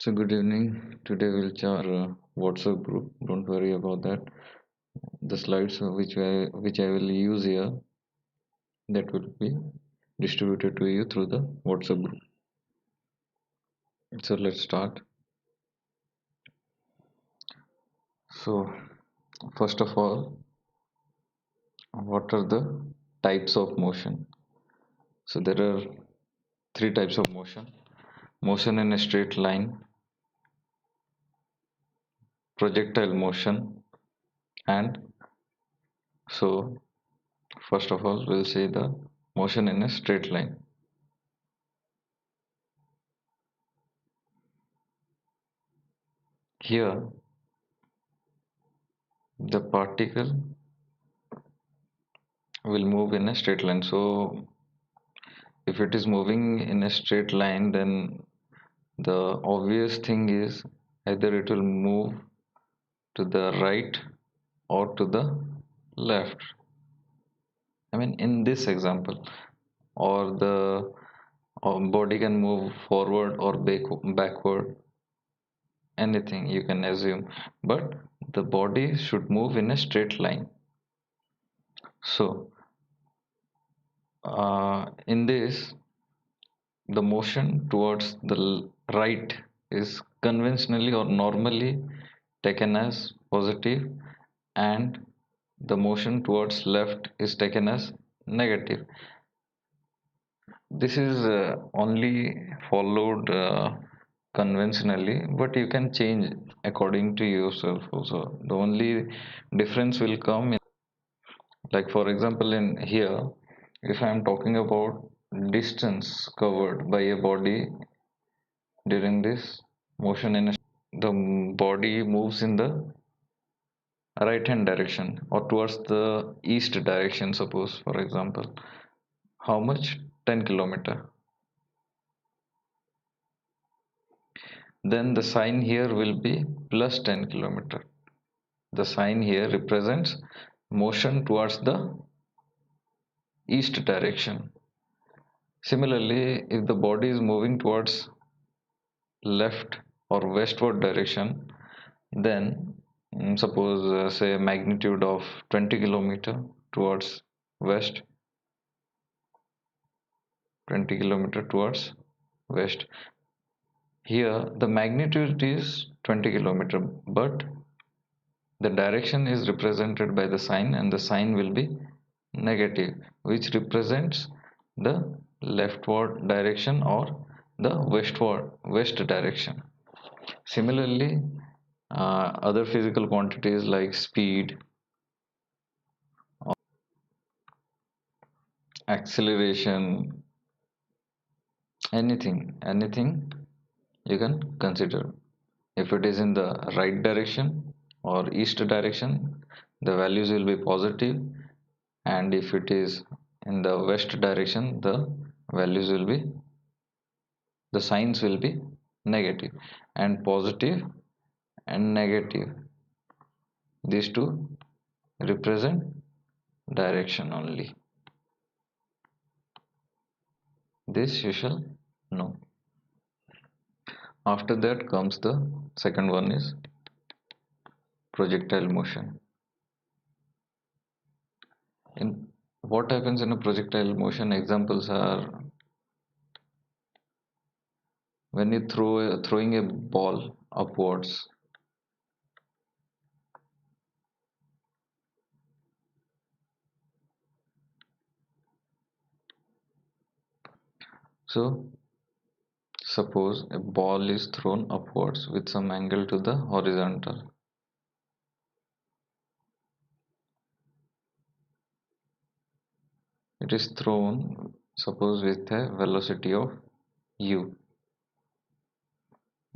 So good evening. Today we'll share WhatsApp group. Don't worry about that. The slides which I will use here, that will be distributed to you through the WhatsApp group. So let's start. So first of all, what are the types of motion? So there are three types of motion: motion in a straight line, projectile motion, and so first of all we'll see the motion in a straight line. Here the particle will move in a straight line. So if it is moving in a straight line, then the obvious thing is either it will move to the right or to the left. I mean, in this example, or the body can move forward or backward, anything you can assume, but the body should move in a straight line. So in this, the motion towards the right is conventionally or normally taken as positive, and the motion towards left is taken as negative. This is only followed conventionally, but you can change according to yourself also. The only difference will come in, like for example, in here, if I am talking about distance covered by a body during this motion in a, the body moves in the right hand direction or towards the east direction, suppose for example, how much? 10 kilometer. Then the sign here will be plus 10 kilometer. The sign here represents motion towards the east direction. Similarly, if the body is moving towards left or westward direction, then suppose say magnitude of 20 kilometer towards west, 20 kilometer towards west. Here the magnitude is 20 kilometer, but the direction is represented by the sign, and the sign will be negative, which represents the leftward direction or the west direction. Similarly, other physical quantities like speed, acceleration, anything you can consider. If it is in the right direction or east direction, the values will be positive, and if it is in the west direction, the values will be, the signs will be negative. And positive and negative, these two represent direction only. This you shall know. After that comes the second one, is projectile motion. In what happens in a projectile motion, examples are when you throwing a ball upwards. So suppose a ball is thrown upwards with some angle to the horizontal. It is thrown, suppose, with a velocity of u.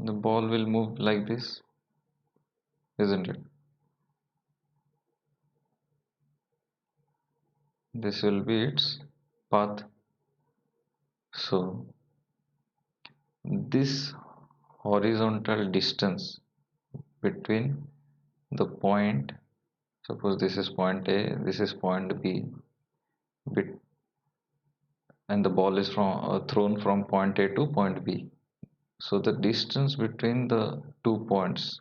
The ball will move like this, isn't it? This will be its path. So this horizontal distance between the point, suppose this is point A, this is point B, and the ball is thrown from point A to point B. So the distance between the 2 points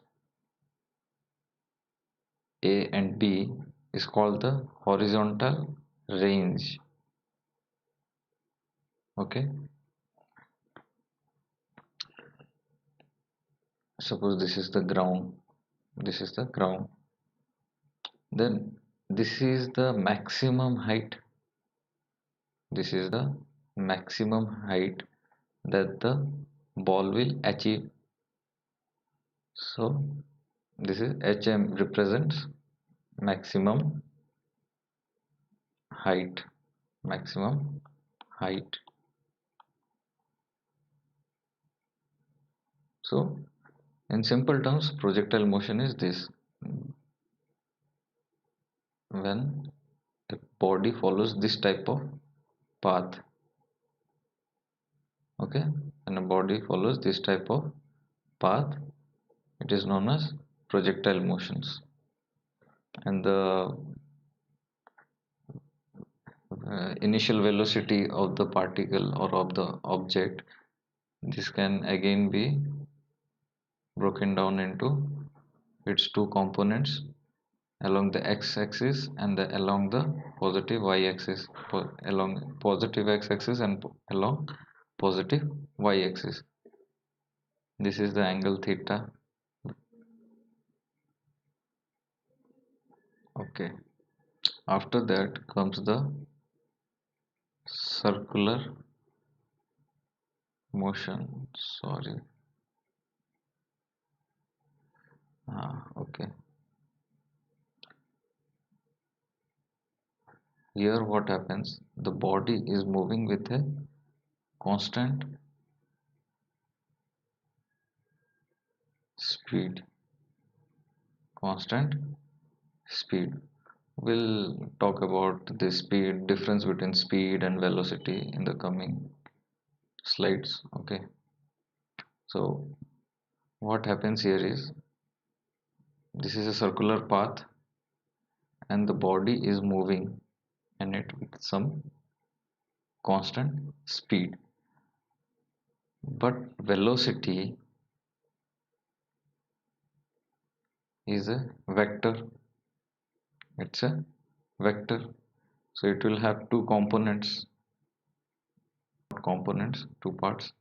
A and B is called the horizontal range. Okay, suppose this is the ground, this is the ground, then this is the maximum height, this is the maximum height that the ball will achieve. So this is HM represents maximum height, maximum height. So in simple terms, projectile motion is this: when a body follows this type of path. Okay, when a body follows this type of path, it is known as projectile motions. And the initial velocity of the particle or of the object, this can again be broken down into its two components, along the x-axis and along the positive y-axis, along positive x-axis and along positive y-axis. This is the angle theta. Okay, after that comes the circular motion. Sorry. Okay. Here what happens? The body is moving with a constant speed. Constant speed. We'll talk about the speed, difference between speed and velocity in the coming slides. Okay. So what happens here is, this is a circular path and the body is moving in it with some constant speed, but velocity is a vector. It's a vector, so it will have two components, two parts: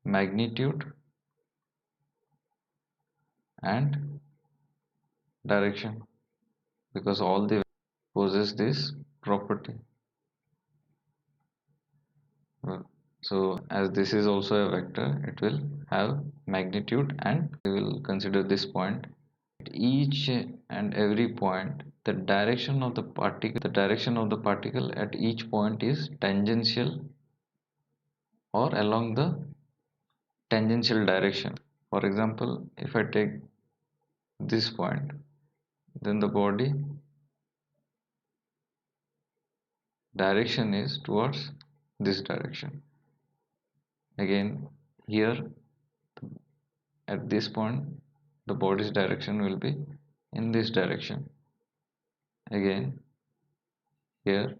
magnitude and direction, because all the possess this property. So as this is also a vector, it will have magnitude, and we will consider this point. At each and every point, the direction of the particle at each point is tangential or along the tangential direction. For example, if I take this point, then the body direction is towards this direction. Again, here at this point, the body's direction will be in this direction. Again, here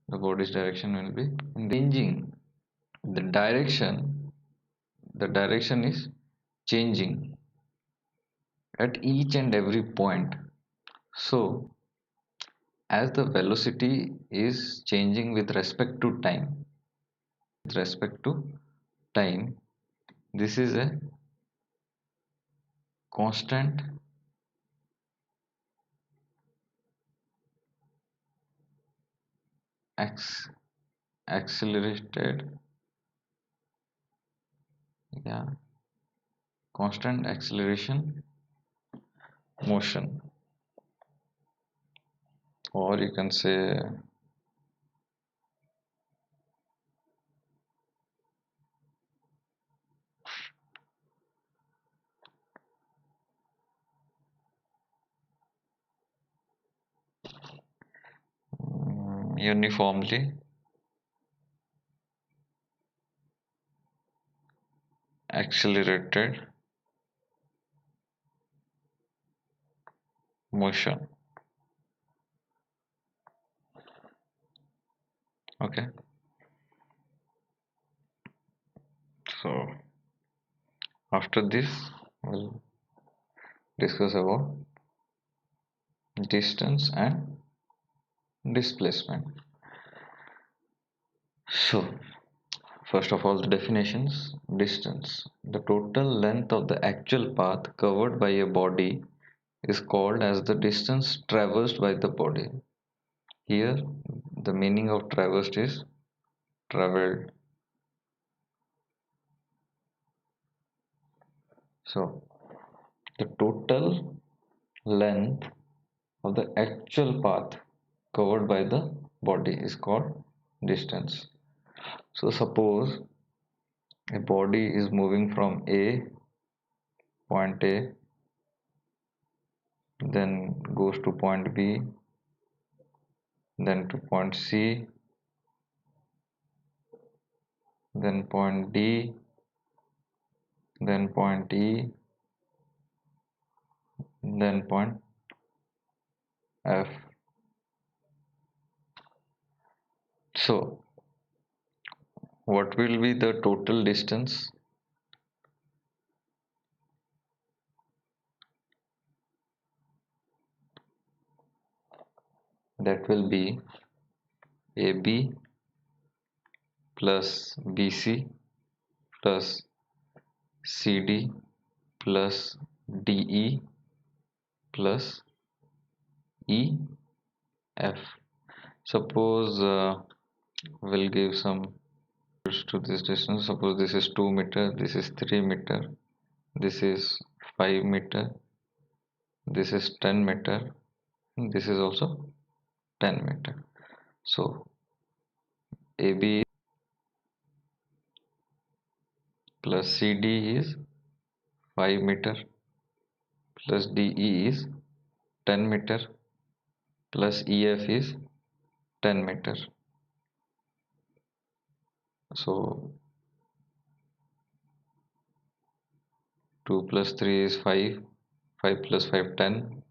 the body's direction will be changing. The direction is changing at each and every point. So as the velocity is changing with respect to time, this is a constant accelerated, yeah, constant acceleration motion, or you can say uniformly accelerated motion. Okay, so After this, we'll discuss about distance and displacement. So, first of all, the definitions. Distance. The total length of the actual path covered by a body is called as the distance traversed by the body. Here, the meaning of traversed is traveled. So, the total length of the actual path covered by the body is called distance. So, suppose a body is moving from point A, then goes to point B, then to point C, then point D, then point E, then point F. So, what will be the total distance? That will be AB plus BC plus CD plus DE plus EF. Suppose we'll give some to this distance. Suppose this is 2 meter, this is 3 meter, this is 5 meter, this is 10 meter, this is also 10 meter. So AB plus CD is 5 meter plus DE is 10 meter plus EF is 10 meter. So 2 plus 3 is 5, 5 plus 5 10,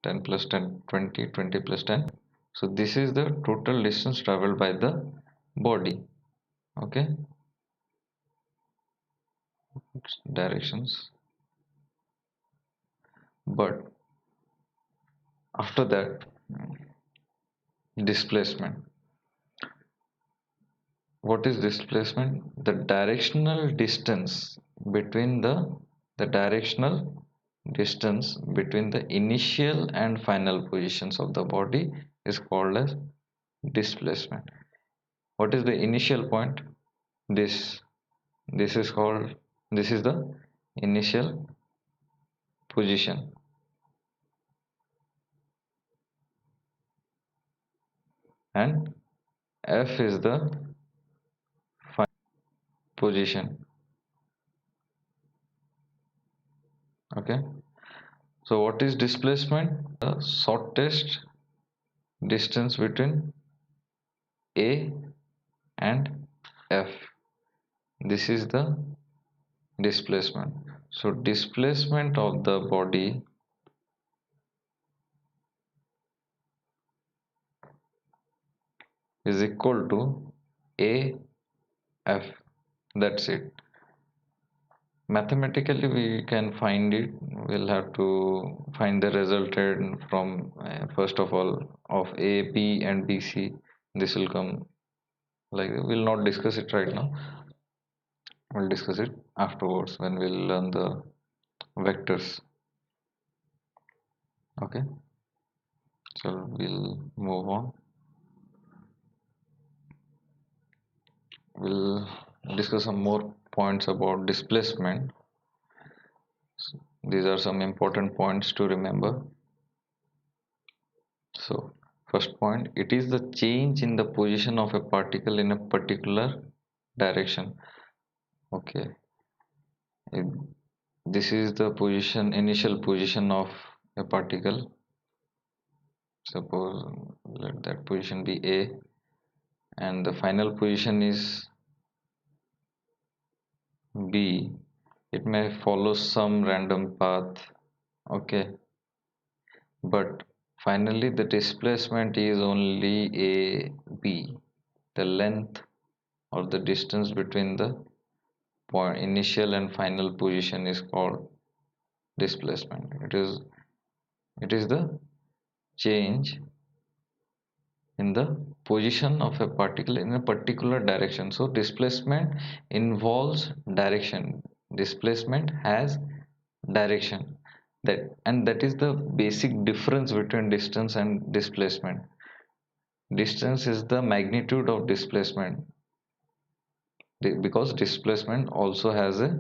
10 plus 10 20, 20 plus 10. So this is the total distance traveled by the body. Okay, directions. But after that, displacement. What is displacement? The directional distance between the directional distance between the initial and final positions of the body is called as displacement. What is the initial point? This is called, this is the initial position, and F is the final position. Okay, so what is displacement? The shortest distance between A and F. This is the displacement. So displacement of the body is equal to AF. That's it. Mathematically we can find it. We'll have to find the resultant from first of all of A, B and BC. This will come, like, we'll not discuss it right now. We'll discuss it afterwards when we'll learn the vectors. Okay, so we'll move on. We'll discuss some more points about displacement. These are some important points to remember. So first point, it is the change in the position of a particle in a particular direction. Okay, this is the position, initial position of a particle. Suppose let that position be A, and the final position is B. It may follow some random path. Okay, but finally the displacement is only a B, the length or the distance between the point initial and final position is called displacement. It is the change in the position of a particle in a particular direction. So displacement involves direction. Displacement has direction. That is the basic difference between distance and displacement. Distance is the magnitude of displacement, because displacement also has a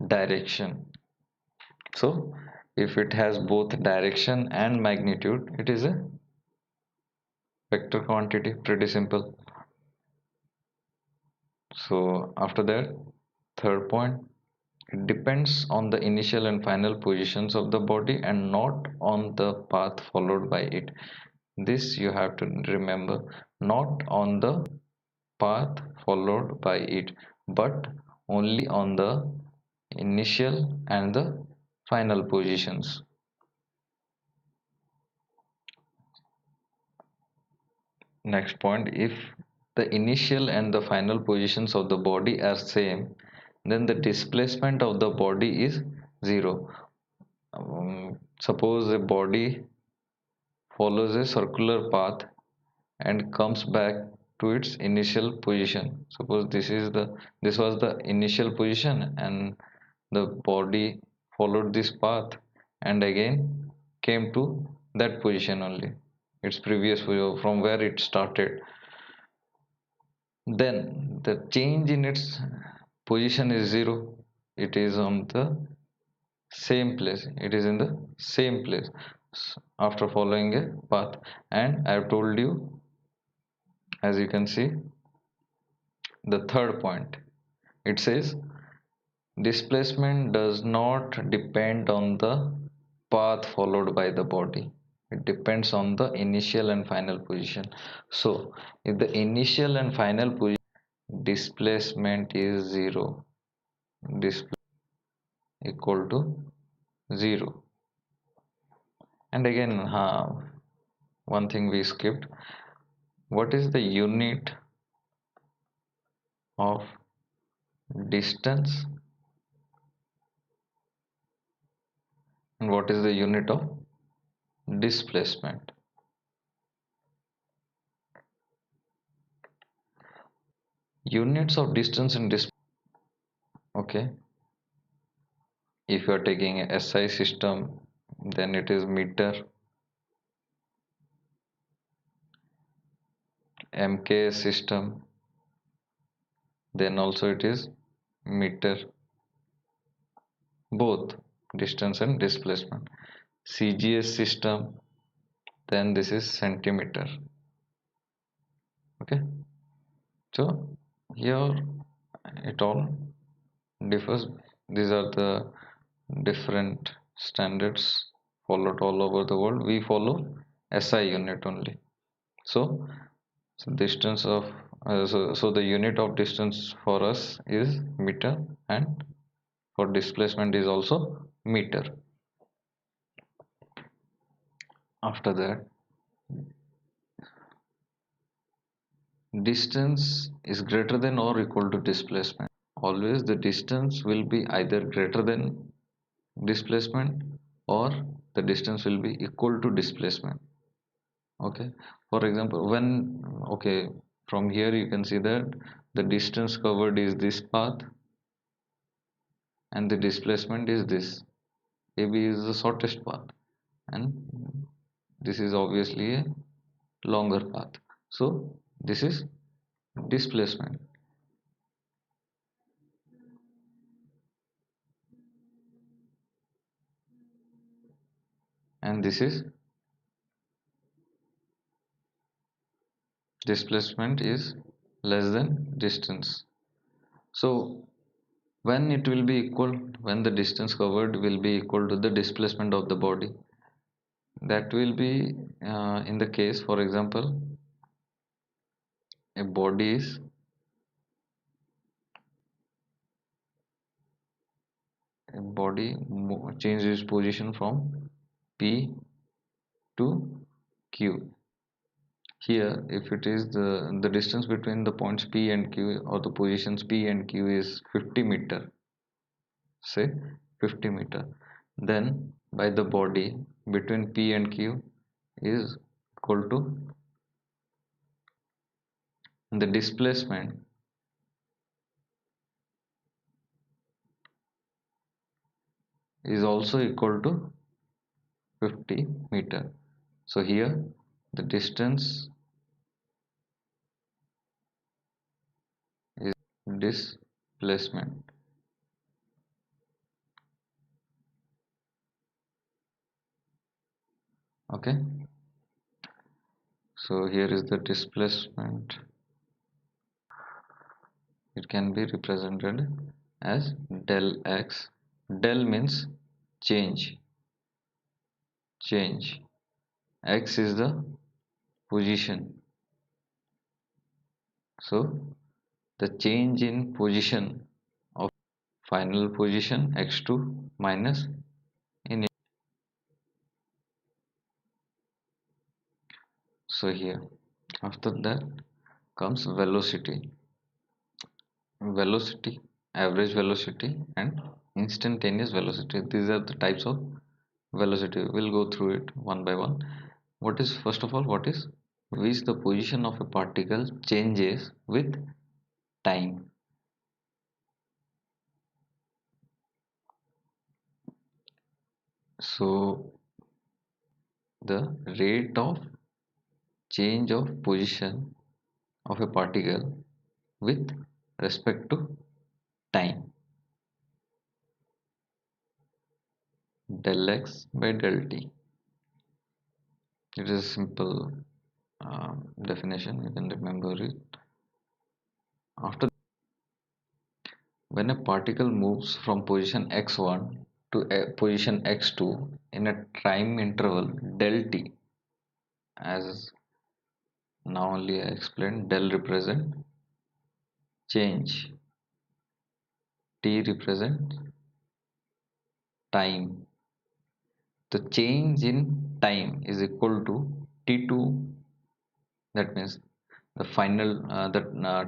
direction. So if it has both direction and magnitude, it is a vector quantity. Pretty simple. So after that, third point, it depends on the initial and final positions of the body and not on the path followed by it. This you have to remember, not on the path followed by it, but only on the initial and the final positions. Next point, if the initial and the final positions of the body are same, then the displacement of the body is zero. Suppose a body follows a circular path and comes back to its initial position. Suppose this was the initial position, and the body followed this path and again came to that position only, its previous from where it started. Then the change in its position is zero. It is on the same place, it is in the same place after following a path. And I have told you, as you can see, the third point, it says displacement does not depend on the path followed by the body. It depends on the initial and final position. So if the initial and final position, displacement is zero. Displacement equal to zero. And again, one thing we skipped. What is the unit of distance and what is the unit of displacement? Units of distance and displacement. Okay, if you are taking a SI system, then it is meter. MKS system, then also it is meter. Both distance and displacement. CGS system, then this is centimeter. Okay, so here it all differs. These are the different standards followed all over the world. We follow SI unit only. So distance of so the unit of distance for us is meter, and for displacement is also meter. After that, distance is greater than or equal to displacement. Always the distance will be either greater than displacement or the distance will be equal to displacement. Okay, for example, when okay, from here you can see that the distance covered is this path and the displacement is this. AB is the shortest path and this is obviously a longer path, so this is displacement. And this is displacement is less than distance. So when it will be equal, when the distance covered will be equal to the displacement of the body, that will be in the case, for example, a body is changes position from P to Q. Here, if it is the distance between the points P and Q, or the positions P and Q is 50 meter, say 50 meter, then by the body between P and Q is equal to the displacement is also equal to 50 meter. So here the distance is displacement. Okay, so here is the displacement. It can be represented as del x. Del means change. Change. X is the position. So the change in position of final position x2 minus in. So here after that comes velocity. Velocity, average velocity, and instantaneous velocity. These are the types of velocity. We'll go through it one by one. What is, first of all, what is which the position of a particle changes with time. So the rate of change of position of a particle with respect to time, del x by del t. It is a simple definition, you can remember it. After, when a particle moves from position x1 to position x2 in a time interval del t, as now only I explained, del represent change, t represents time. The change in time is equal to t2. That means the final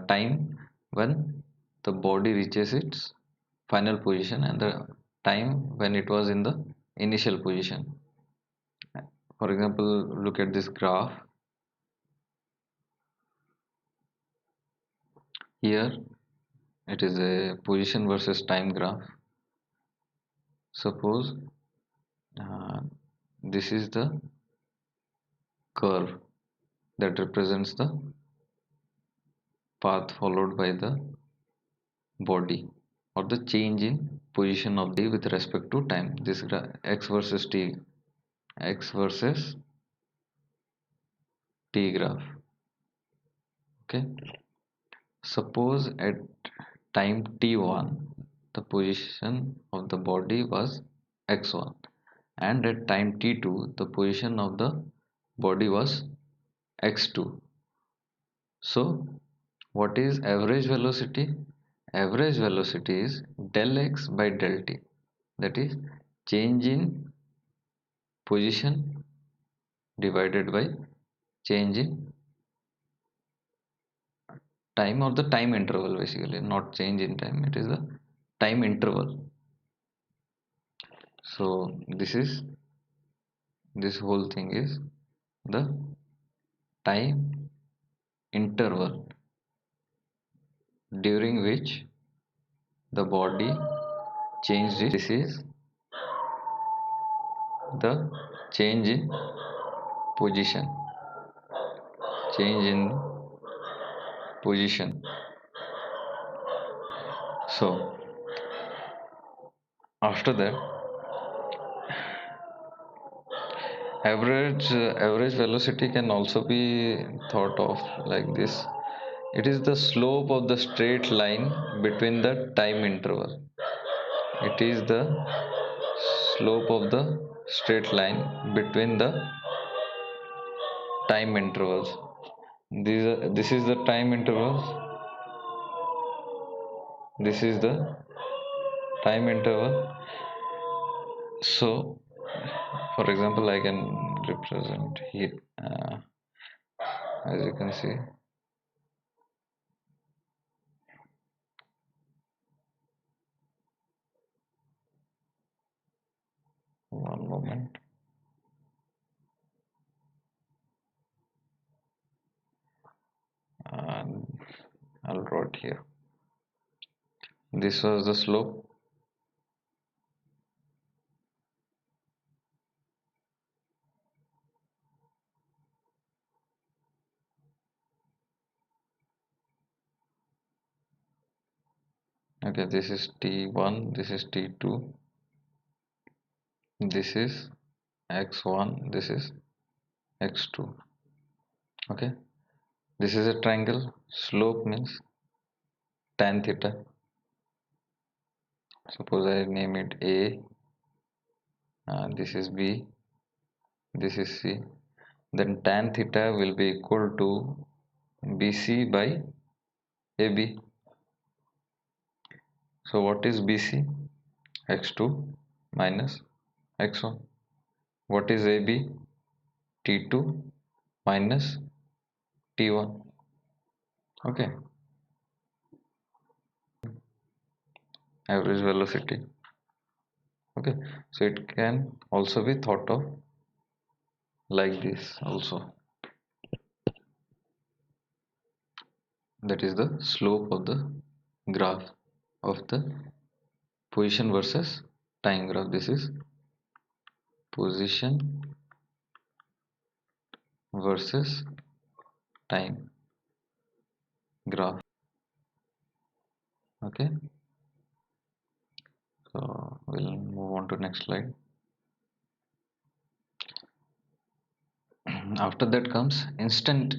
time when the body reaches its final position, and the time when it was in the initial position. For example, look at this graph. Here it is a position versus time graph. Suppose this is the curve that represents the path followed by the body, or the change in position of the with respect to time. This x versus t, x versus t graph. Okay, suppose at time t1 the position of the body was x1, and at time t2 the position of the body was x2. So what is average velocity? Average velocity is del x by del t, that is change in position divided by change in time, or the time interval, basically not change in time, it is the time interval. So this whole thing is the time interval during which the body changed it. This is the change in position, change in position. So after that, average velocity can also be thought of like this. It is the slope of the straight line between the time interval. It is the slope of the straight line between the time intervals. This is the time intervals. This is the time interval. So, for example, I can represent here as you can see. One moment. And I'll draw it here. This was the slope. Okay, this is T1, this is T2, this is X1, this is X2. Okay, this is a triangle. Slope means tan theta. Suppose I name it A, this is B, this is C. Then tan theta will be equal to BC by AB. So what is BC? X2 minus X1. What is AB? T2 minus T1. Okay, average velocity. Okay, so it can also be thought of like this also. That is the slope of the graph of the position versus time graph. This is position versus time graph. Okay, so we'll move on to next slide. After that comes instant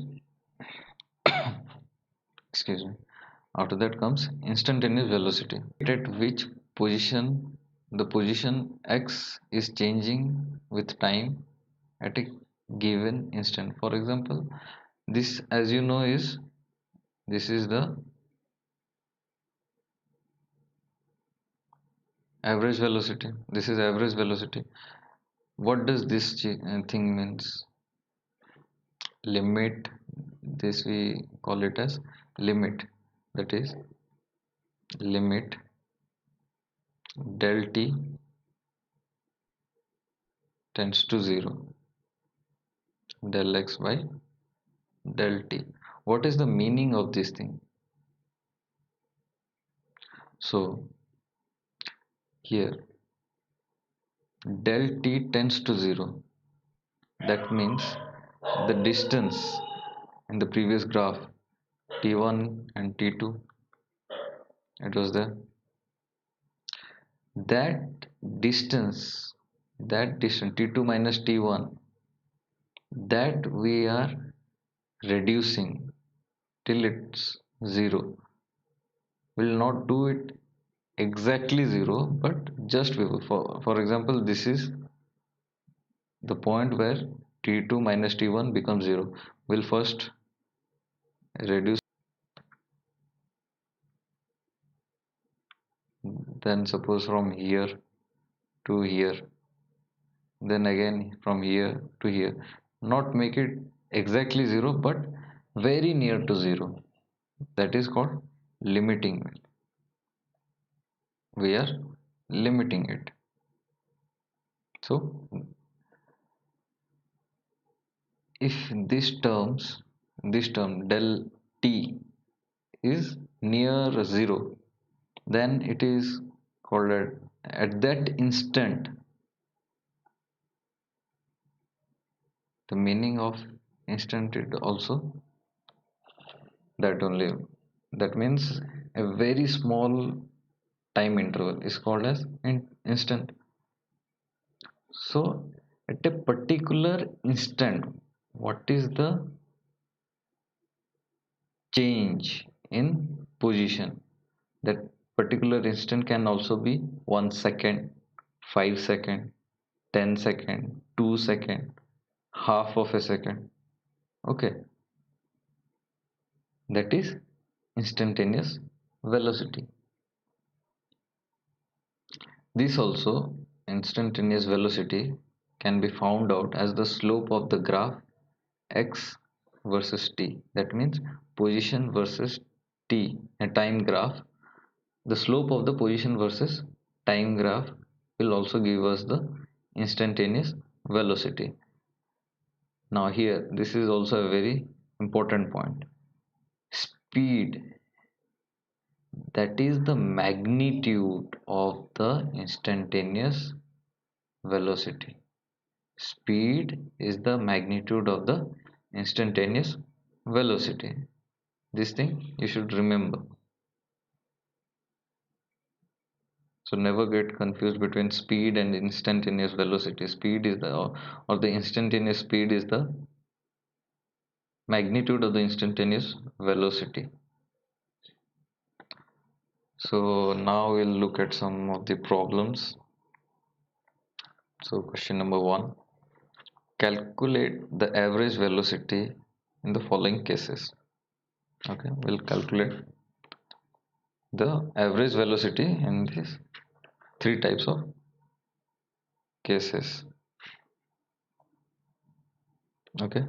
excuse me, after that comes instantaneous velocity, at which position the position x is changing with time at a given instant. For example, this, as you know, is this is the average velocity. This is average velocity. What does this thing means? Limit, this we call it as limit, that is limit del t tends to 0, del x by del t. What is the meaning of this thing? So here del t tends to 0, that means the distance in the previous graph t1 and t2, it was there, that distance, that distance t2 minus t1, that we are reducing till it's 0. Will not do it exactly 0, but just before. For example, this is the point where t2 minus t1 becomes 0. We'll first reduce, then suppose from here to here, then again from here to here. Not make it exactly 0, but very near to 0. That is called limiting. We are limiting it. So if this term del t is near 0, then it is called at that instant. The meaning of instant is also that only. That means a very small time interval is called as instant. So at a particular instant, what is the change in position? That particular instant can also be 1 second, 5 second, 10 second, 2 second, half of a second. Okay, that is instantaneous velocity. This also, instantaneous velocity, can be found out as the slope of the graph x versus t. That means position versus t, a time graph. The slope of the position versus time graph will also give us the instantaneous velocity. Now here, this is also a very important point. Speed, that is the magnitude of the instantaneous velocity. Speed is the magnitude of the instantaneous velocity. This thing you should remember. So never get confused between speed and instantaneous velocity. Speed is the or the instantaneous speed is the magnitude of the instantaneous velocity. So now we'll look at some of the problems. So question number 1. Calculate the average velocity in the following cases. Okay, we'll calculate the average velocity in these three types of cases. Okay,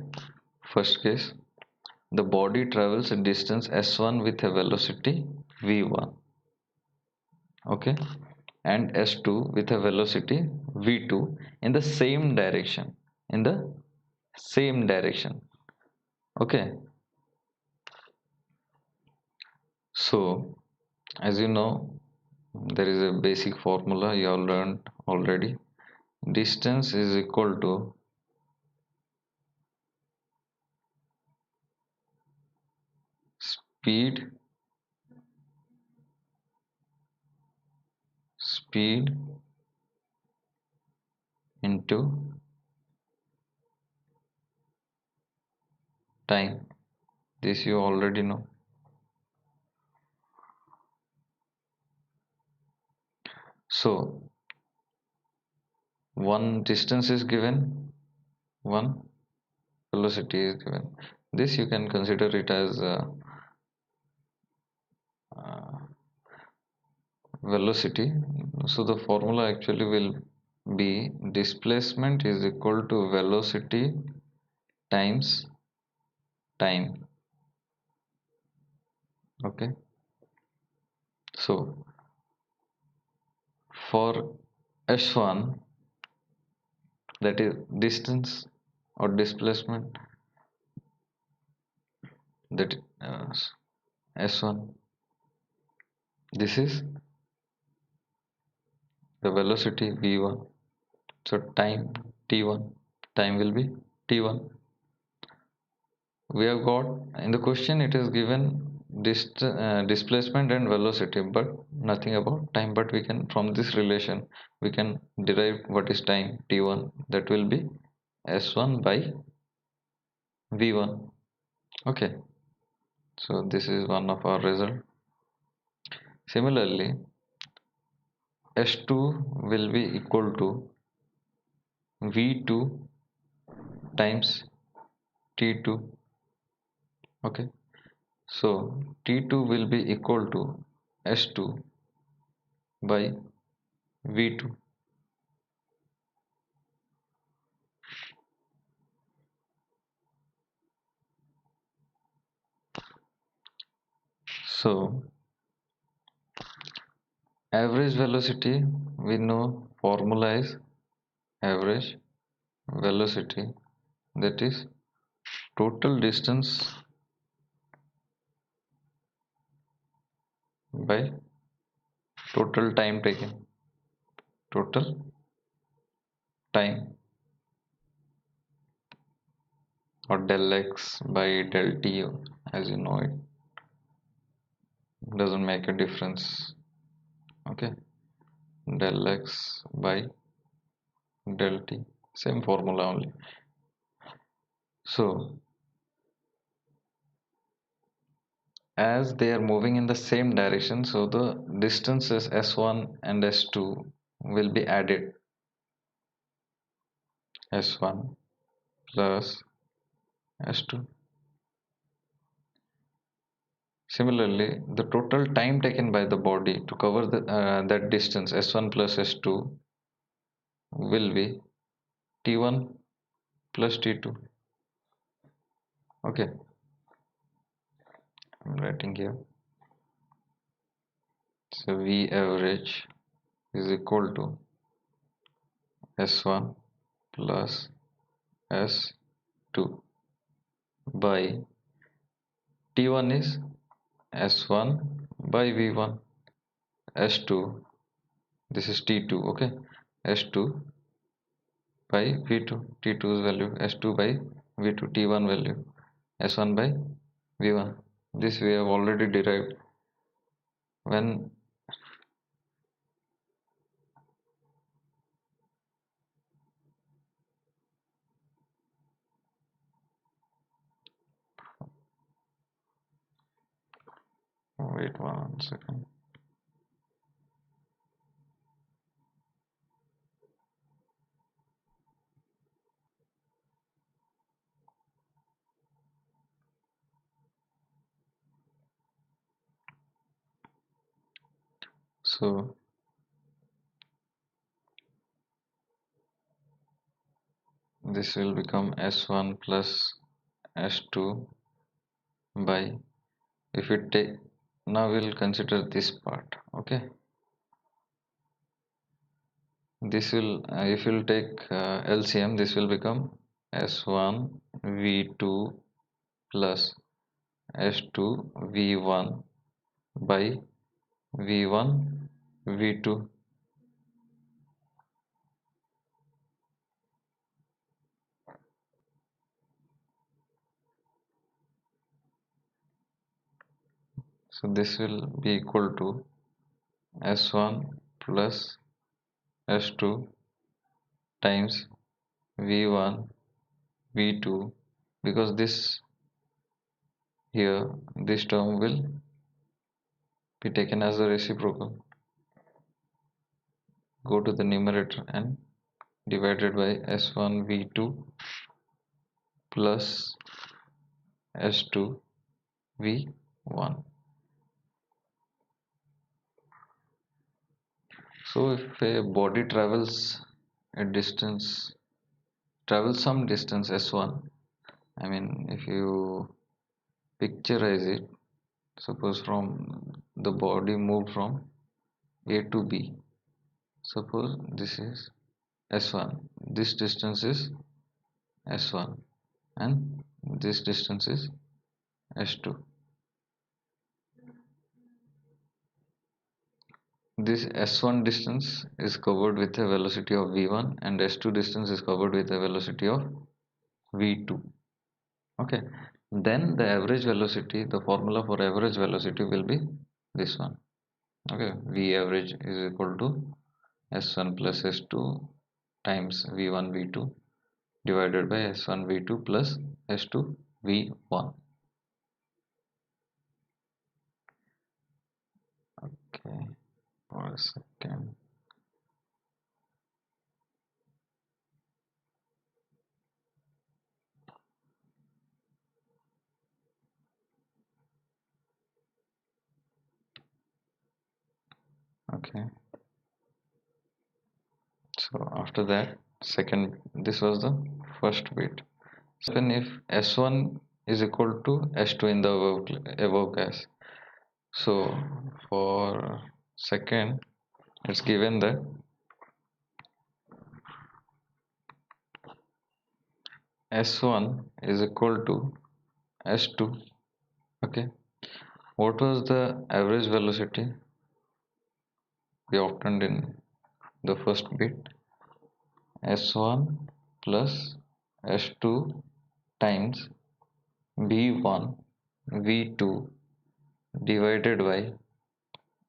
first case, the body travels a distance s1 with a velocity v1, okay, and s2 with a velocity v2 in the same direction, in the same direction. Okay, so as you know, there is a basic formula you have learned already. Distance is equal to speed speed into time. This you already know. So one distance is given, one velocity is given. This you can consider it as uh, velocity. So the formula actually will be displacement is equal to velocity times time. Okay, so for s1, that is distance or displacement, that s1, this is the velocity v1, so time t1, time will be t1. We have got in the question it is given displacement and velocity but nothing about time, but we can, from this relation we can derive what is time t1, that will be s1 by v1. Okay, so this is one of our result. Similarly, s2 will be equal to v2 times t2. Okay, so t2 will be equal to s2 by v2. So average velocity, we know formula is average velocity, that is total distance by total time taken, total time, or del x by del t, as you know it doesn't make a difference. Okay, del x by del t, same formula only. So as they are moving in the same direction, so the distances s1 and s2 will be added. S1 plus S2. Similarly, the total time taken by the body to cover that distance S1 plus S2 will be T1 plus T2. Okay, I'm writing here. So V average is equal to S1 plus S2 by T1 is S1 by V1, S2, this is T2, okay, S2 by V2, T2's value, S2 by V2, T1 value, S1 by V1. This we have already derived when wait 1 second. So this will become S1 plus S2 by, if you take, now we'll consider this part, okay. This will if you'll take LCM, this will become S1 V2 plus S2 V1 by V1 V2. So this will be equal to S1 plus S2 times V1 V2, because this here, this term will be taken as a reciprocal. Go to the numerator and divided by S1 V2 plus S2 V1. So if a body travels some distance S1, I mean if you picturize it, suppose from the body moved from A to B, suppose this is S1, this distance is S1 and this distance is S2. This S1 distance is covered with a velocity of V1 and S2 distance is covered with a velocity of V2. Okay, then the average velocity, the formula for average velocity will be this one. Okay, V average is equal to S1 plus S2 times V1 V2 divided by S1 V2 plus S2 V1. Okay, for a second. Okay, so after that, second, this was the first bit. So then if S1 is equal to S2 in the above case, so for second, it's given that S1 is equal to S2. Okay, what was the average velocity we obtained in the first bit? S1 plus S2 times V1 V2 divided by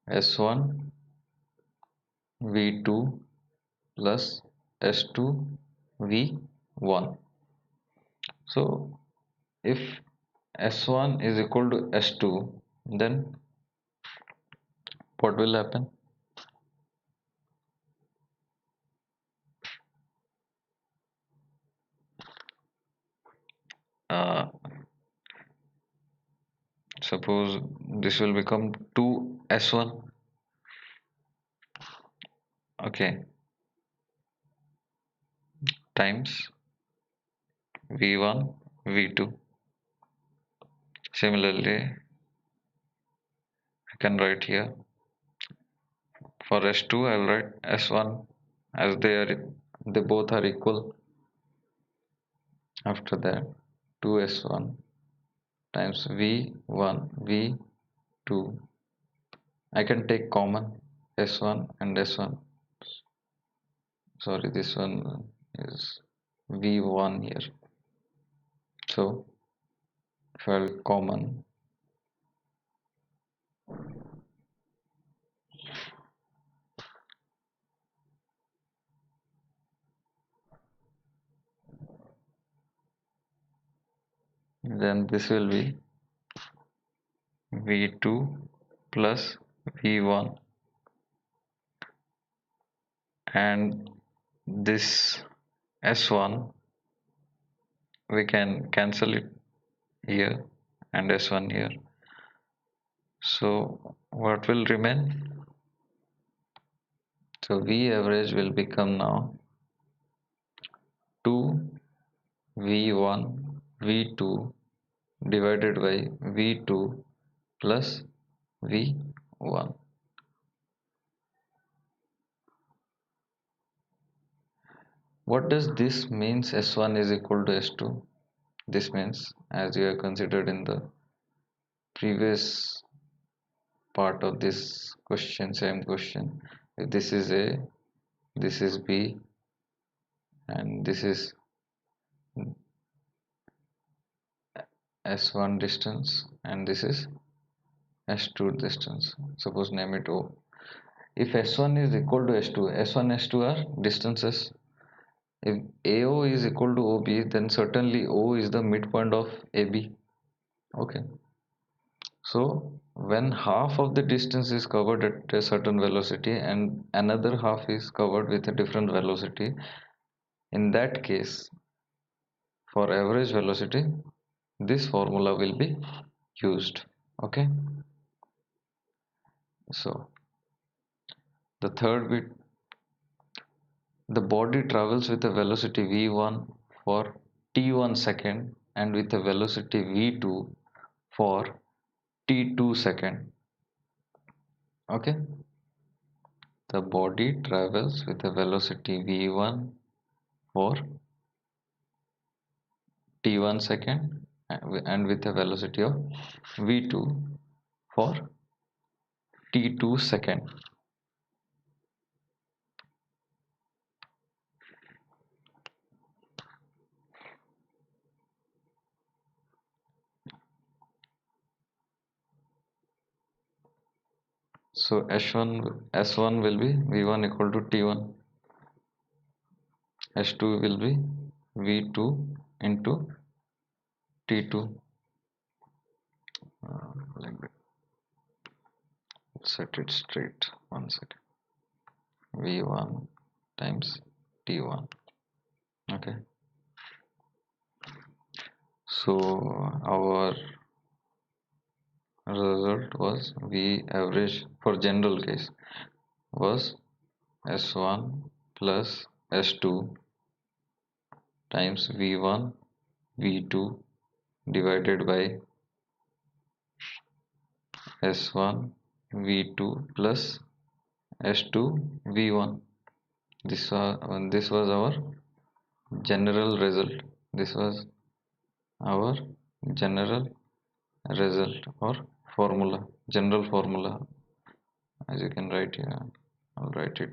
S1 V2 plus S2 V1. So if S1 is equal to S2, then what will happen? Uh, Suppose this will become 2S1. Okay, times V1 V2. Similarly, I can write here for S2 I'll write S1 as they both are equal. After that 2S1 times V1 V2. I can take common S1 and S1. Sorry, this one is V1 here. So if I'll common, then this will be V2 plus V1, and this S1 we can cancel it here and S1 here. So what will remain? So V average will become now 2 V1 V2 divided by V2 plus V1. What does this means S1 is equal to S2? This means, as you have considered in the previous part of this question, same question, if this is A, this is B, and this is S1 distance, and this is S2 distance. Suppose name it O. If S1 is equal to S2, S1, S2 are distances. If AO is equal to OB, then certainly O is the midpoint of AB. Okay. So when half of the distance is covered at a certain velocity and another half is covered with a different velocity, in that case, for average velocity, this formula will be used. Okay. So the third bit, the body travels with a velocity v1 for t1 second and with a velocity v2 for t2 second. Okay. The body travels with a velocity v1 for t1 second and with a velocity of v2 for t2 second. So S1 will be v1 equal to t1, S2 will be v2 into t2, like that. Set it straight. 1 second. v1 times t1. Okay. So our result was V average for general case was S1 plus S2 times V1 V2 divided by S1 V2 plus S2 V1. This was our general result. This was our general result or formula, general formula, as you can write here. I'll write it.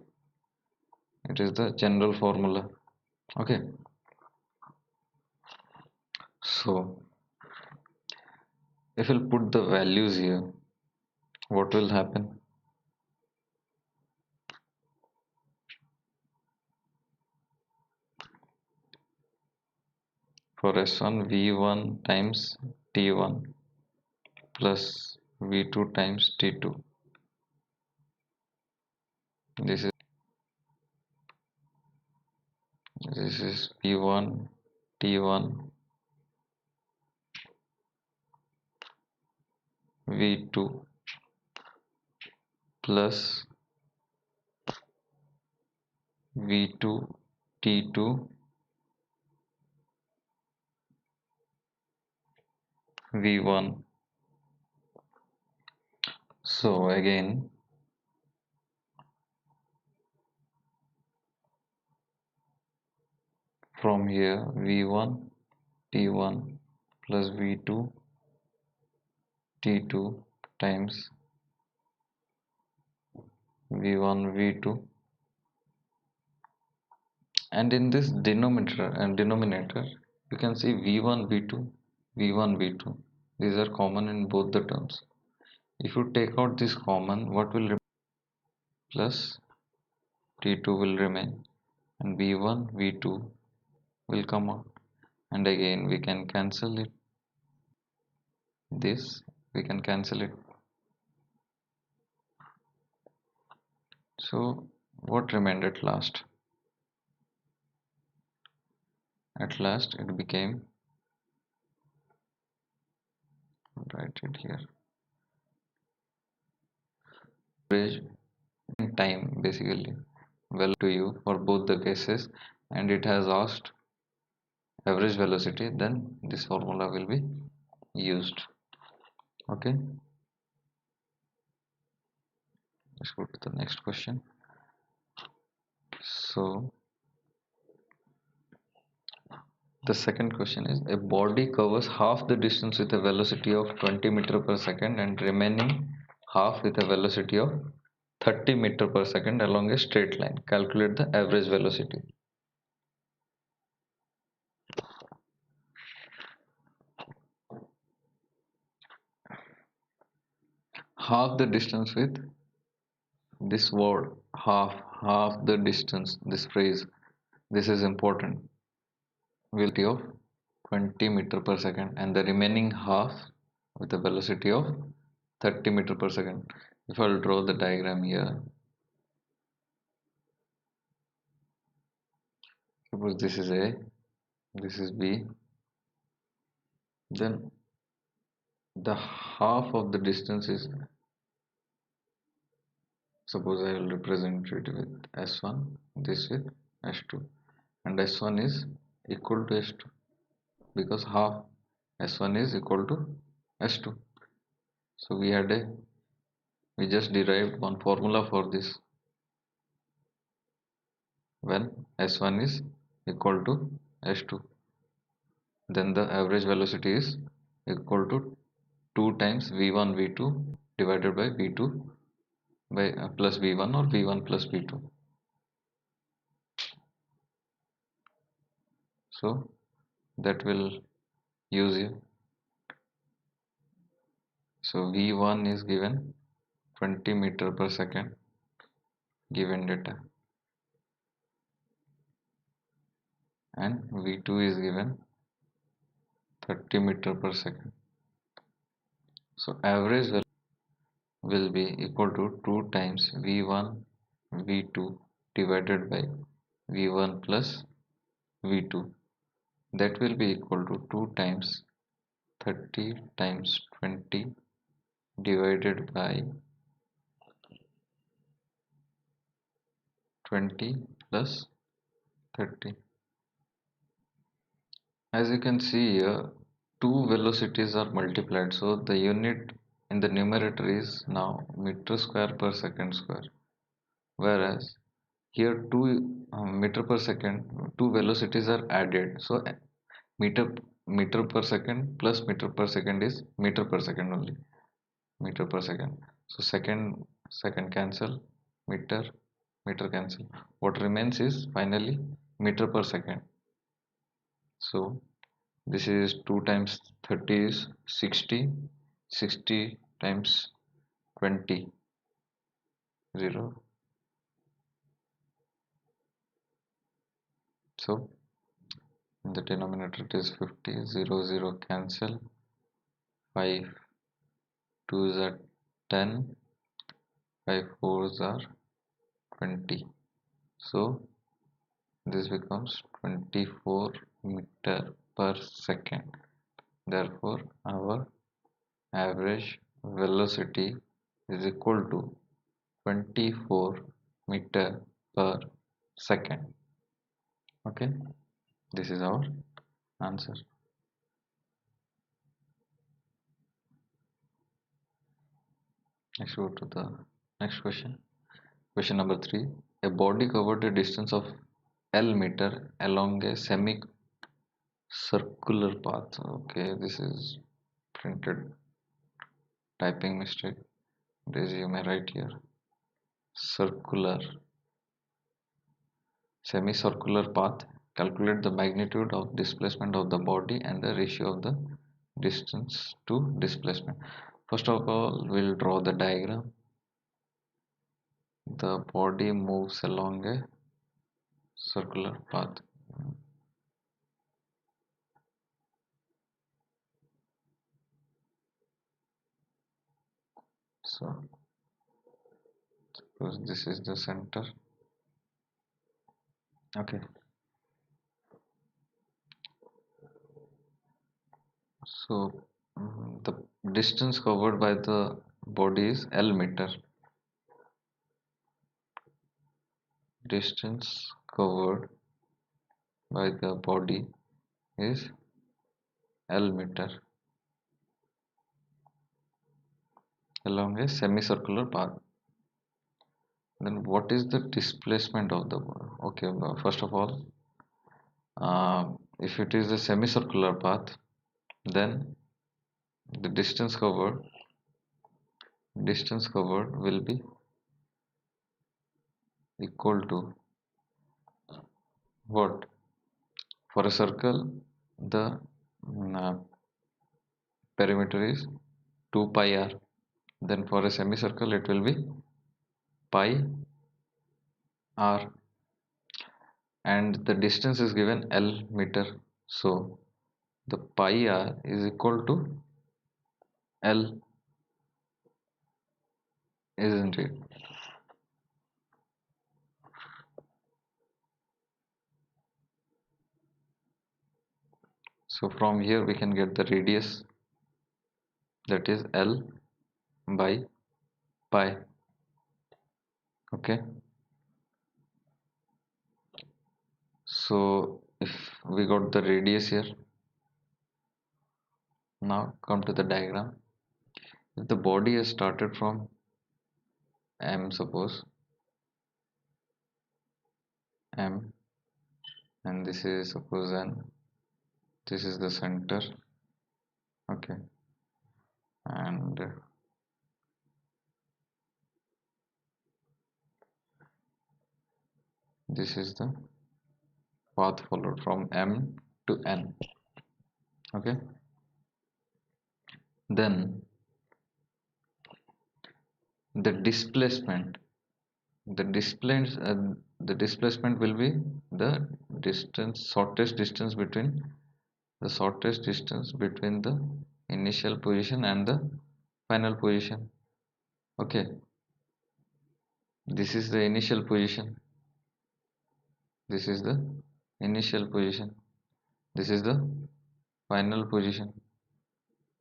It is the general formula. Okay. So if we'll put the values here, what will happen? For S1, V1 times T1 plus V2 times T2. This is V1 T1 V2 plus V2 T2 V1. So again, from here v1 t1 plus v2 t2 times v1 v2, and in this denominator you can see v1 v2 v1 v2, these are common in both the terms. If you take out this common, what will remain? Plus t2 will remain, and v1 v2 will come out, and again we can cancel it. This we can cancel it. So what remained at last? At last it became, write it here, average time basically, well to you for both the cases, and it has asked average velocity, then this formula will be used. Okay, let's go to the next question. So the second question is, a body covers half the distance with a velocity of 20 meter per second and remaining half with a velocity of 30 meter per second along a straight line. Calculate the average velocity. Half the distance with this word, half the distance, this phrase, this is important. Velocity of 20 meter per second and the remaining half with a velocity of 30 meter per second. If I'll draw the diagram here, suppose this is A, this is B, then the half of the distance is, suppose I will represent it with S1, this with S2, and S1 is equal to S2 because half S1 is equal to S2. So we just derived one formula for this. When S1 is equal to S2, then the average velocity is equal to 2 times v1 v2 divided by v2 by plus v1 or v1 plus v2. So that will use here. So v1 is given 20 meter per second given data, and v2 is given 30 meter per second. So average will be equal to 2 times v1 v2 divided by v1 plus v2, that will be equal to 2 times 30 times 20 divided by 20 plus 30. As you can see here, two velocities are multiplied, so the unit in the numerator is now meter square per second square, whereas here meter per second, two velocities are added, so meter meter per second plus meter per second is meter per second only, meter per second. So second cancel, meter meter cancel, what remains is finally meter per second. So this is 2 times 30 is 60, 60 times 20, 0. So in the denominator it is 50, 0, 0 cancel, 5 2s are 10, 5 4s are 20. So this becomes 24 meter per second. Therefore our average velocity is equal to 24 meter per second. Okay, this is our answer. Let's go to the next question. Question number 3. A body covered a distance of L meter along a semi-circular path. Okay, this is printed typing mistake. This you may write here. Circular, semicircular path. Calculate the magnitude of displacement of the body and the ratio of the distance to displacement. First of all, we'll draw the diagram. The body moves along a circular path. So, suppose this is the center. Okay. So, the distance covered by the body is L meter. Distance covered by the body is L meter along a semicircular path. Then what is the displacement of the body? Okay, first of all, if it is a semicircular path, then the distance covered will be equal to what? For a circle, the perimeter is 2 pi r. Then for a semicircle, it will be pi r, and the distance is given L meter. So the pi r is equal to L, isn't it? So from here we can get the radius, that is L by pi. Okay, so if we got the radius here, now come to the diagram. If the body has started from M, suppose M, and this is suppose N, this is the center. Okay, and this is the path followed from M to N. Okay, then the displacement, the displacement will be the shortest distance between the initial position and the final position. Okay, this is the initial position, this is the initial position, this is the final position.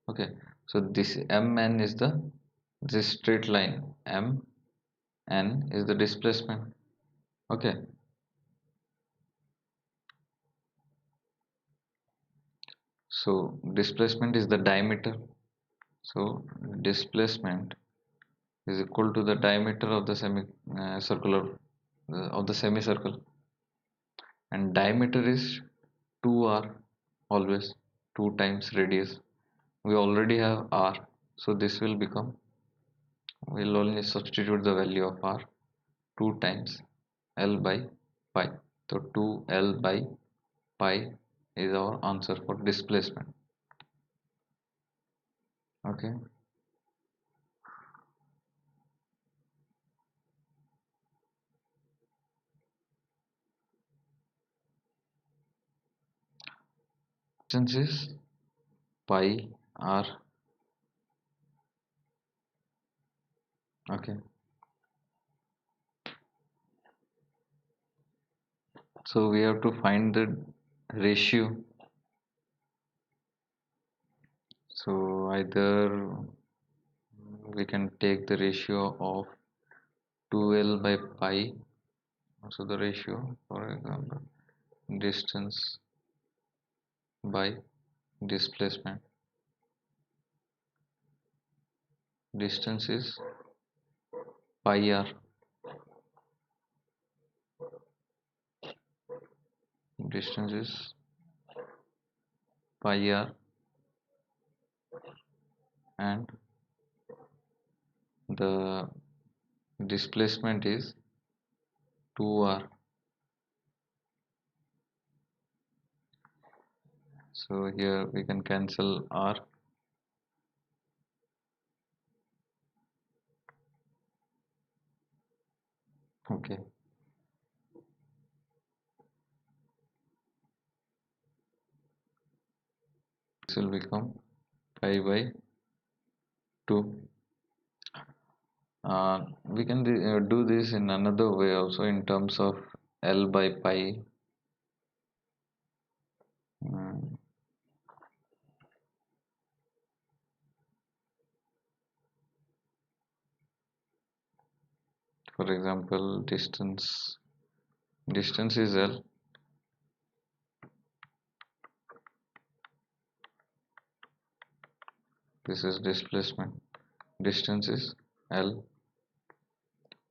Okay, so this mn is the this straight line, mn is the displacement. Okay, so displacement is the diameter. So displacement is equal to the diameter of the circular of the semicircle, and diameter is 2r, always 2 times radius. We already have r, so this will become, we'll only substitute the value of r, 2 times L by pi. So 2L by pi is our answer for displacement. Okay, distance is pi r. Okay, so we have to find the ratio. So either we can take the ratio of 2L by pi. So the ratio, for example, distance by displacement. Distance is pi r. Distance is pi r, and the displacement is 2r. So here we can cancel r. Okay, this will become pi by 2. We can do this in another way also, in terms of L by pi. Mm, for example, distance is L. This is displacement. Distance is L.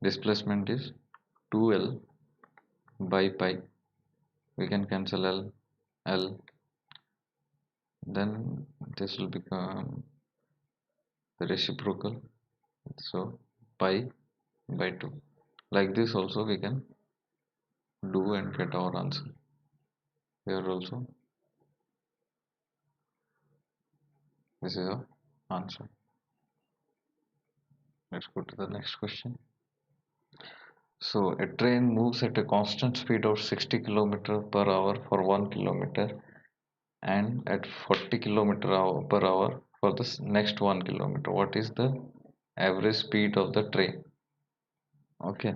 Displacement is 2L by pi. We can cancel L. Then this will become the reciprocal. So pi by 2. Like this also we can do and get our answer. Here also this is our answer. Let's go to the next question. So a train moves at a constant speed of 60 km per hour for 1 kilometer, and at 40 km per hour for the next 1 kilometer. What is the average speed of the train? Okay.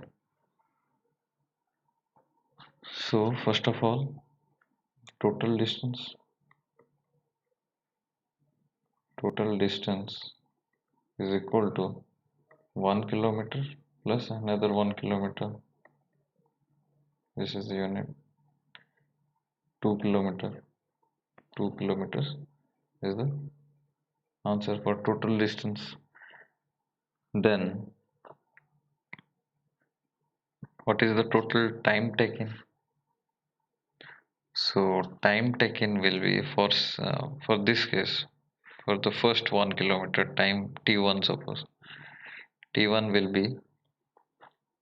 So first of all, total distance. Total distance is equal to 1 kilometer plus another 1 kilometer. This is the unit. 2 kilometer. 2 kilometers is the answer for total distance. Then what is the total time taken? So time taken will be for this case, for the first 1 kilometer, time t1, suppose t1 will be,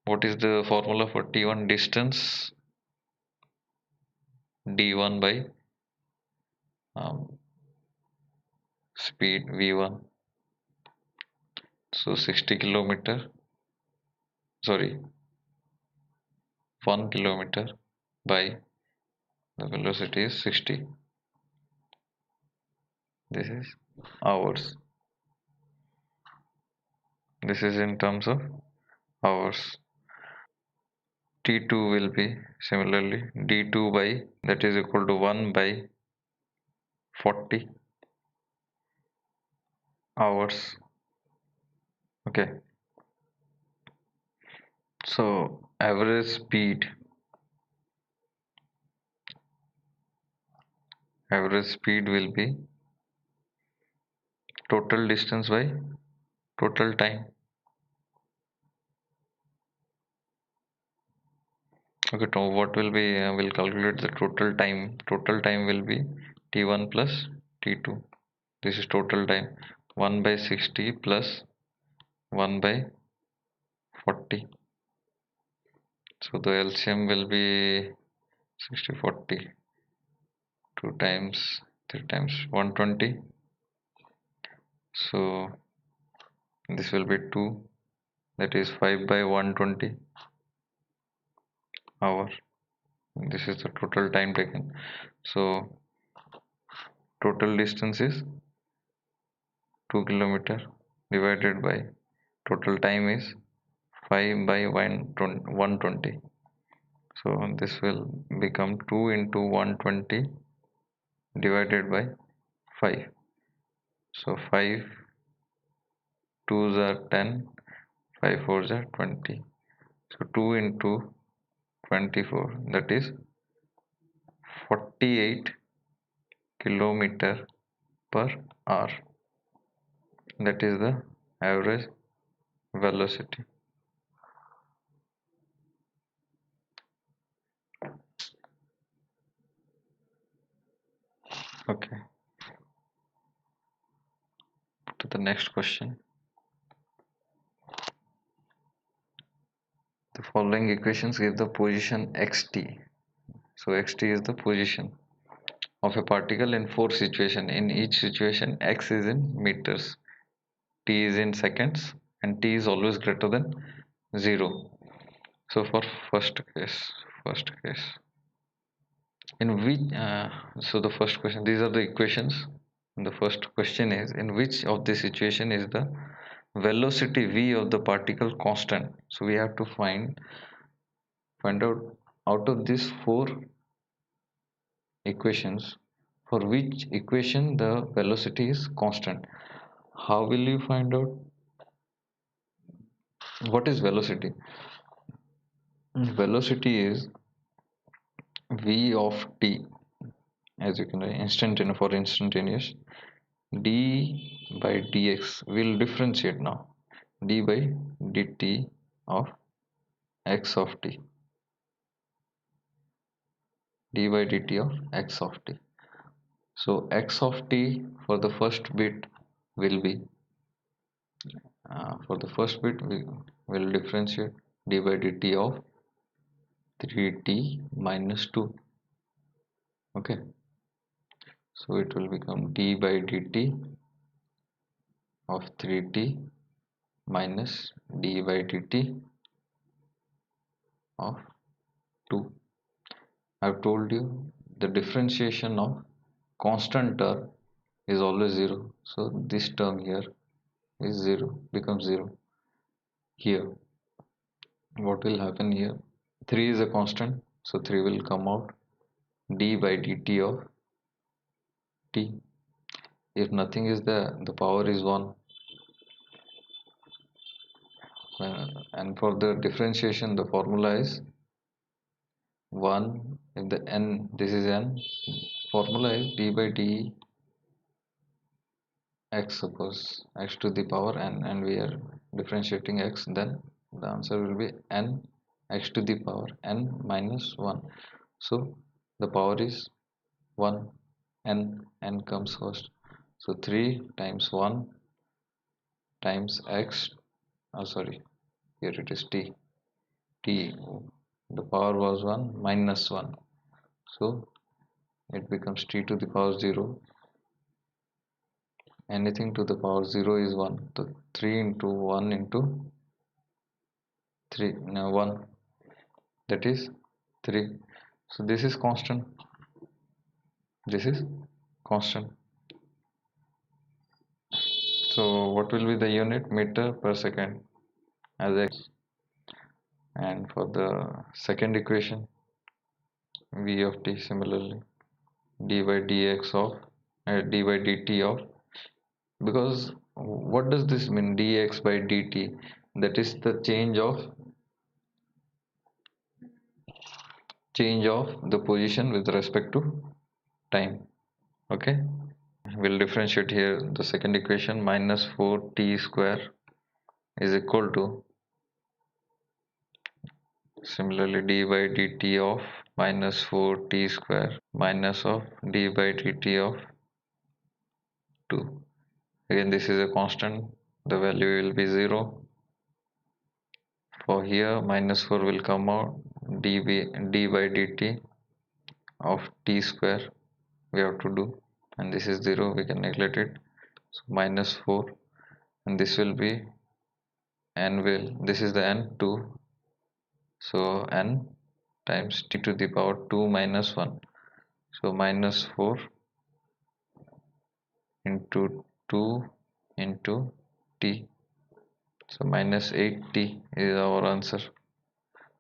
what is the formula for t1? Distance d1 by um, speed v1. So 60 kilometer, sorry, 1 kilometer by the velocity is 60. This is hours. This is in terms of hours. T2 will be similarly d2 by, that is equal to 1 by 40 hours. Okay, so average speed will be total distance by total time. Okay, so what will be, we'll calculate the total time. Total time will be t1 plus t2. This is total time, 1 by 60 plus 1 by 40. So the LCM will be 60, 40, 2 times 3 times 120. So this will be 2, that is 5 by 120 hour. This is the total time taken. So total distance is 2 kilometer divided by total time is 5 by 120. So this will become 2 into 120 divided by 5. So 5 2s are 10, 5 4s are 20. So 2 into 24, that is 48 kilometer per hour. That is the average velocity. Okay, to the next question. The following equations give the position xt. So xt is the position of a particle in four situations. In each situation, x is in meters, t is in seconds, and t is always greater than 0. So for first case, in which so the first question, these are the equations. And the first question is, in which of the situation is the velocity v of the particle constant? So we have to find out of these four equations, for which equation the velocity is constant. How will you find out what is velocity? Velocity is v of t, as you can write instantaneous for instantaneous, d by dx. Will differentiate now, d by dt of x of t, d by dt of x of t. So x of t for the first bit will be for the first bit we will differentiate d by dt of 3t minus 2. Okay, so it will become d by dt of 3t minus d by dt of 2. I've told you the differentiation of constant term is always 0. So this term here is 0, becomes 0. Here, what will happen here? 3 is a constant, so 3 will come out, d by dt of t. If nothing is there, the power is 1. And for the differentiation, the formula is 1. If the n, this is n, formula is d by d x, suppose x to the power n, and we are differentiating x, then the answer will be n x to the power n minus 1. So the power is 1, n comes first. So 3 times 1 times x, sorry, here it is t, the power was 1 minus 1, so it becomes t to the power 0. Anything to the power 0 is 1, so 3 into 1 into 3, now 1, that is 3. So this is constant, this is constant. So what will be the unit? Meter per second as x. And for the second equation, v of t, similarly d by dx of d by dt of, because what does this mean, dx by dt? That is the change of the position with respect to time. Okay, we'll differentiate here the second equation, minus 4t square is equal to, similarly, d by dt of minus 4t square minus of d by dt of 2. Again, this is a constant, the value will be 0. For here, minus 4 will come out, d by dt of t square we have to do, and this is 0, we can neglect it. So minus 4, and this will be n, will, this is the n 2, so n times t to the power 2 minus 1, so minus 4 into 2 into t, so minus 8t is our answer.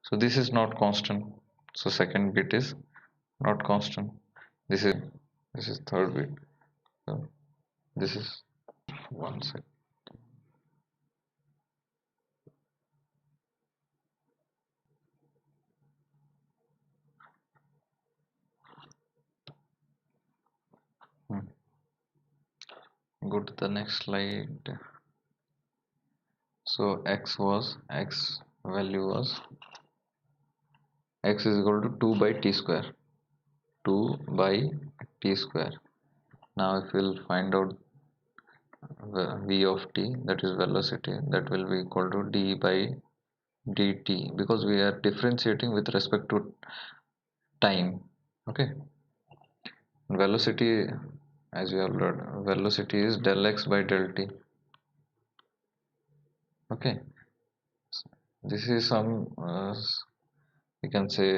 So this is not constant, so second bit is not constant. This is third bit, so this is one sec. Hmm. Go to the next slide. So x value was, x is equal to 2 by t square, 2 by t square. Now if we'll find out v of t, that is velocity, that will be equal to d by dt, because we are differentiating with respect to time. Okay, velocity, as we have learned, velocity is del x by del t. Okay, this is some you can say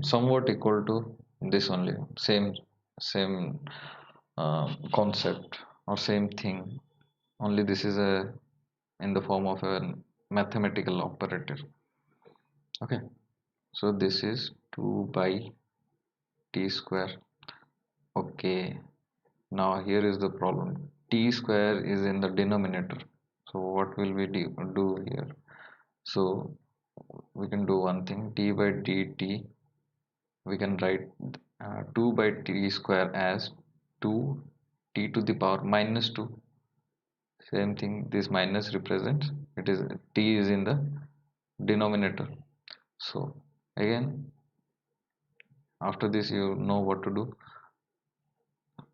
somewhat equal to this only, same concept or same thing, only this is a in the form of a mathematical operator. Okay, so this is 2 by t square. Okay, now here is the problem, t square is in the denominator, so what will we do here? So we can do one thing, d by dt, we can write 2 by t square as 2 t to the power minus 2. Same thing, this minus represents, it is t is in the denominator. So again, after this you know what to do,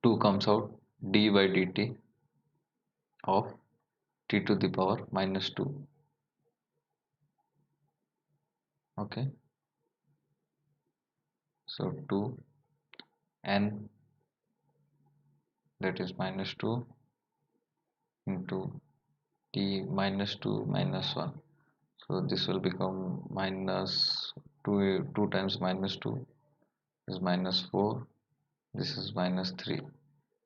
2 comes out, d by dt of t to the power minus 2. Okay, so 2 n, that is minus 2 into t minus 2 minus 1. So this will become minus 2 times minus 2 is minus 4, this is minus 3,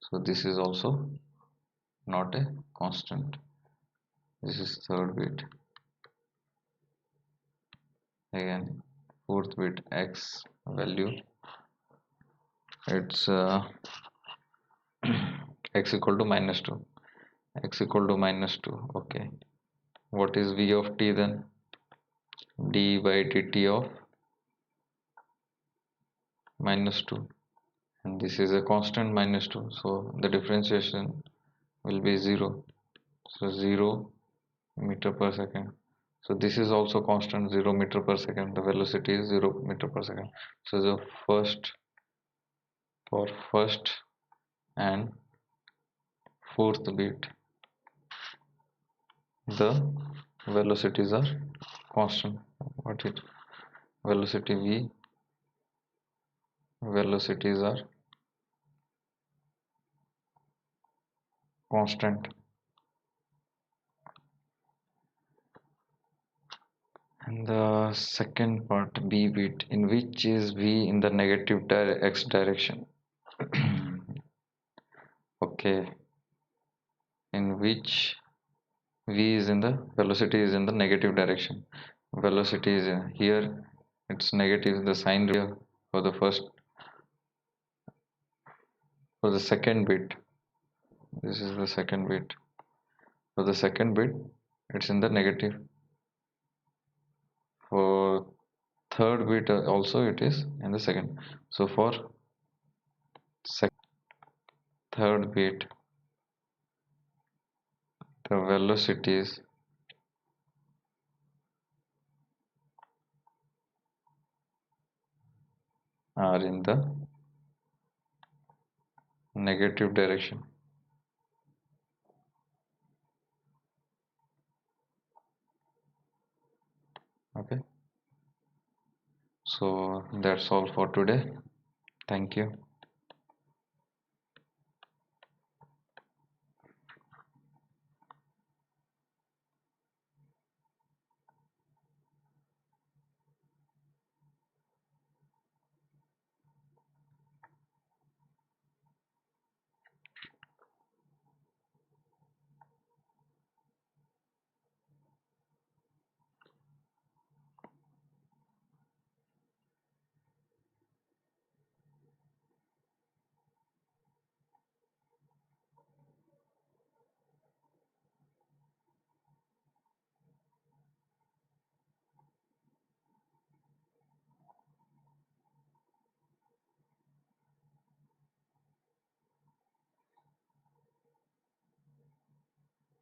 so this is also not a constant. This is third bit, again fourth bit x value, it's x equal to minus 2, x equal to minus 2. Okay, what is v of t then? D by dt of minus 2, and this is a constant minus 2, so the differentiation will be 0, so 0 meter per second. So this is also constant, 0 meter per second, the velocity is 0 meter per second. So the first and fourth bit, the velocities are constant. What is velocity? V velocities are constant, and the second part, b bit, in which is v in the negative x direction. Okay, in which v is in the velocity is in the negative direction, velocity is here, it's negative, the sign here for the first, for the second bit, this is the second bit, for the second bit it's in the negative, for third bit also it is in the second. So for third bit, the velocities are in the negative direction. Okay, so that's all for today. Thank you.